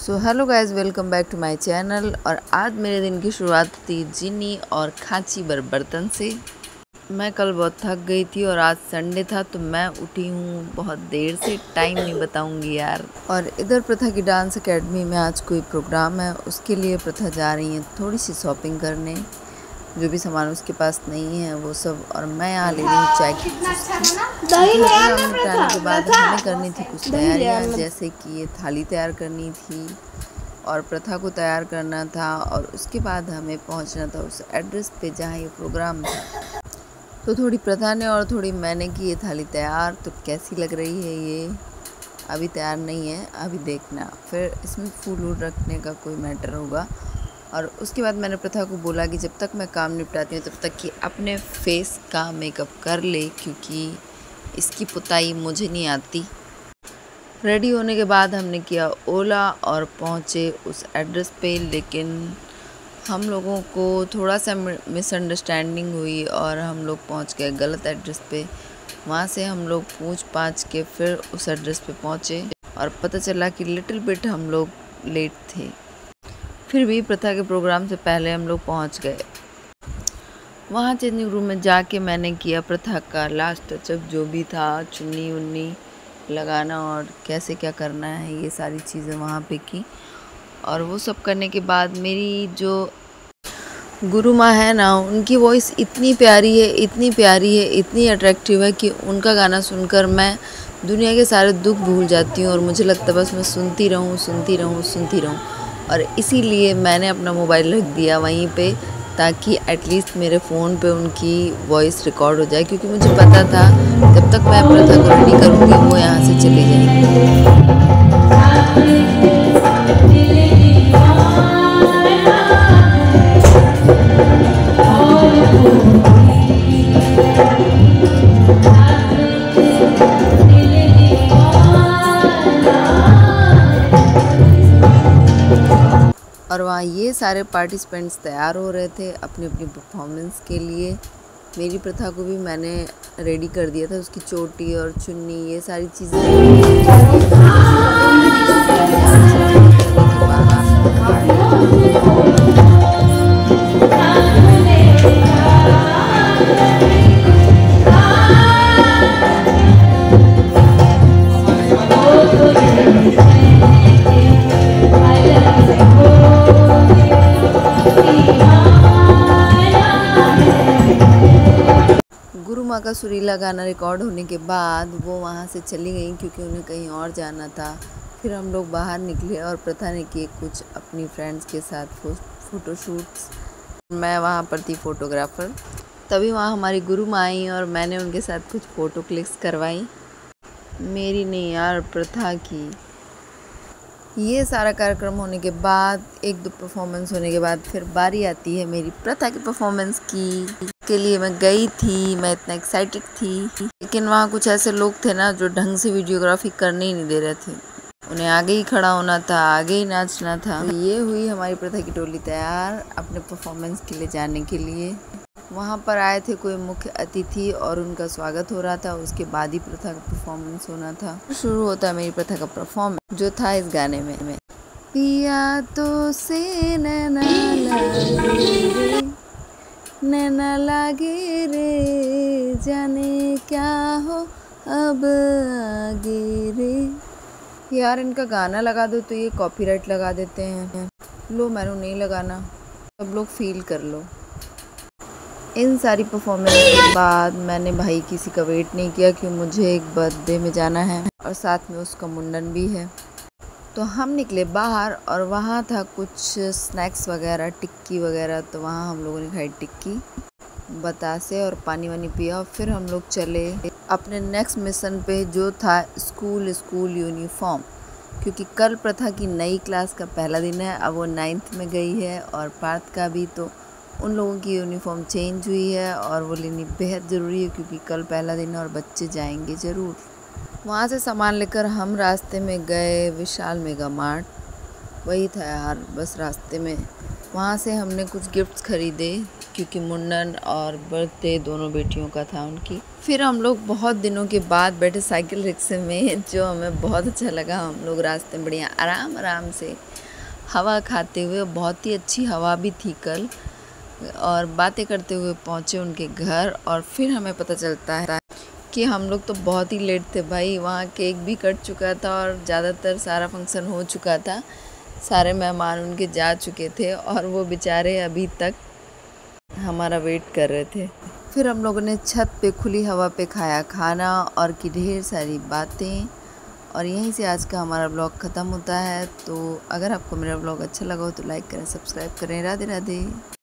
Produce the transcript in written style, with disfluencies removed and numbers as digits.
So hello guys, welcome back to my channel. और आज मेरे दिन की शुरुआत थी चीनी और खांची भर बर्तन से। मैं कल बहुत थक गई थी और आज संडे था तो मैं उठी हूँ बहुत देर से, टाइम नहीं बताऊँगी यार। और इधर प्रथा की डांस एकेडमी में आज कोई प्रोग्राम है, उसके लिए प्रथा जा रही है थोड़ी सी शॉपिंग करने। जो भी सामान उसके पास नहीं है वो सब, और मैं यहाँ ले रही हूँ चाय की निपटाने के बाद हमें करनी थी कुछ तैयारियाँ, जैसे कि ये थाली तैयार करनी थी और प्रथा को तैयार करना था, और उसके बाद हमें पहुंचना था उस एड्रेस पे जहाँ ये प्रोग्राम था। तो थोड़ी प्रथा ने और थोड़ी मैंने की ये थाली तैयार। तो कैसी लग रही है ये? अभी तैयार नहीं है, अभी देखना, फिर इसमें फूल वूल रखने का कोई मैटर होगा। और उसके बाद मैंने प्रथा को बोला कि जब तक मैं काम निपटाती हूँ तब तक कि अपने फेस का मेकअप कर ले, क्योंकि इसकी पुताई मुझे नहीं आती। रेडी होने के बाद हमने किया ओला और पहुँचे उस एड्रेस पे, लेकिन हम लोगों को थोड़ा सा मिसअंडरस्टैंडिंग हुई और हम लोग पहुँच गए गलत एड्रेस पे। वहाँ से हम लोग पूछ पाछ के फिर उस एड्रेस पे पहुँचे और पता चला कि लिटिल बिट हम लोग लेट थे। फिर भी प्रथा के प्रोग्राम से पहले हम लोग पहुँच गए। वहाँ चेंजिंग रूम में जाके मैंने किया प्रथा का लास्ट टचअप, जो भी था, चुन्नी उन्नी लगाना और कैसे क्या करना है, ये सारी चीज़ें वहाँ पे की। और वो सब करने के बाद मेरी जो गुरु माँ है ना, उनकी वॉइस इतनी प्यारी है, इतनी प्यारी है, इतनी अट्रैक्टिव है कि उनका गाना सुनकर मैं दुनिया के सारे दुख भूल जाती हूँ और मुझे लगता है बस मैं सुनती रहूँ, सुनती रहूँ, सुनती रहूँ। और इसीलिए मैंने अपना मोबाइल रख दिया वहीं पे, ताकि एटलीस्ट मेरे फ़ोन पे उनकी वॉइस रिकॉर्ड हो जाए, क्योंकि मुझे पता था जब तक मैं प्रथा को रेडी करूँगी वो यहाँ से चली जाएगी। और वहाँ ये सारे पार्टिसिपेंट्स तैयार हो रहे थे अपनी अपनी परफॉर्मेंस के लिए। मेरी प्रथा को भी मैंने रेडी कर दिया था, उसकी चोटी और चुन्नी ये सारी चीज़ें। गुरु माँ का सुरीला गाना रिकॉर्ड होने के बाद वो वहाँ से चली गई, क्योंकि उन्हें कहीं और जाना था। फिर हम लोग बाहर निकले और प्रथा ने किए कुछ अपनी फ्रेंड्स के साथ फ़ोटोशूट्स। मैं वहाँ पर थी फ़ोटोग्राफ़र। तभी वहाँ हमारी गुरु माँ आई और मैंने उनके साथ कुछ फ़ोटो क्लिक्स करवाई। मेरी नहीं यार, प्रथा की। ये सारा कार्यक्रम होने के बाद, एक दो परफॉर्मेंस होने के बाद, फिर बारी आती है मेरी प्रथा की परफॉर्मेंस की। के लिए मैं गई थी, मैं इतना एक्साइटेड थी, लेकिन वहाँ कुछ ऐसे लोग थे ना जो ढंग से वीडियोग्राफी करने ही नहीं दे रहे थे। उन्हें आगे ही खड़ा होना था, आगे ही नाचना था। तो ये हुई हमारी प्रथा की टोली तैयार अपने परफॉर्मेंस के लिए जाने के लिए। वहाँ पर आए थे कोई मुख्य अतिथि और उनका स्वागत हो रहा था। उसके बाद ही प्रथा का परफॉर्मेंस होना था। शुरू होता है मेरी प्रथा का परफॉर्मेंस, जो था इस गाने में। पिया तो से नैना लागे रे, जाने क्या हो अब आगे रे। यार इनका गाना लगा दो तो ये कॉपीराइट लगा देते हैं। लो, मैंने नहीं लगाना, सब लोग फील कर लो। इन सारी परफॉर्मेंस के बाद मैंने भाई किसी का वेट नहीं किया, क्योंकि मुझे एक बर्थडे में जाना है और साथ में उसका मुंडन भी है। तो हम निकले बाहर और वहाँ था कुछ स्नैक्स वगैरह, टिक्की वगैरह। तो वहाँ हम लोगों ने खाई टिक्की, बतासे और पानी वानी पिया। फिर हम लोग चले अपने नेक्स्ट मिशन पे, जो था स्कूल यूनिफॉर्म, क्योंकि कल प्रथा की नई क्लास का पहला दिन है। अब वो 9th में गई है और पार्थ का भी, तो उन लोगों की यूनिफॉर्म चेंज हुई है और वो लेनी बेहद ज़रूरी है, क्योंकि कल पहला दिन है और बच्चे जाएंगे ज़रूर। वहाँ से सामान लेकर हम रास्ते में गए विशाल मेगा मार्ट। वही था यार, बस रास्ते में वहाँ से हमने कुछ गिफ्ट्स ख़रीदे क्योंकि मुंडन और बर्थडे दोनों बेटियों का था उनकी। फिर हम लोग बहुत दिनों के बाद बैठे साइकिल रिक्शे में, जो हमें बहुत अच्छा लगा। हम लोग रास्ते में बढ़िया आराम आराम से हवा खाते हुए, बहुत ही अच्छी हवा भी थी कल, और बातें करते हुए पहुँचे उनके घर। और फिर हमें पता चलता है कि हम लोग तो बहुत ही लेट थे भाई। वहाँ केक भी कट चुका था और ज़्यादातर सारा फंक्शन हो चुका था, सारे मेहमान उनके जा चुके थे और वो बेचारे अभी तक हमारा वेट कर रहे थे। फिर हम लोगों ने छत पे खुली हवा पे खाया खाना और की ढेर सारी बातें। और यहीं से आज का हमारा ब्लॉग ख़त्म होता है। तो अगर आपको मेरा ब्लॉग अच्छा लगा हो तो लाइक करें, सब्सक्राइब करें। राधे राधे।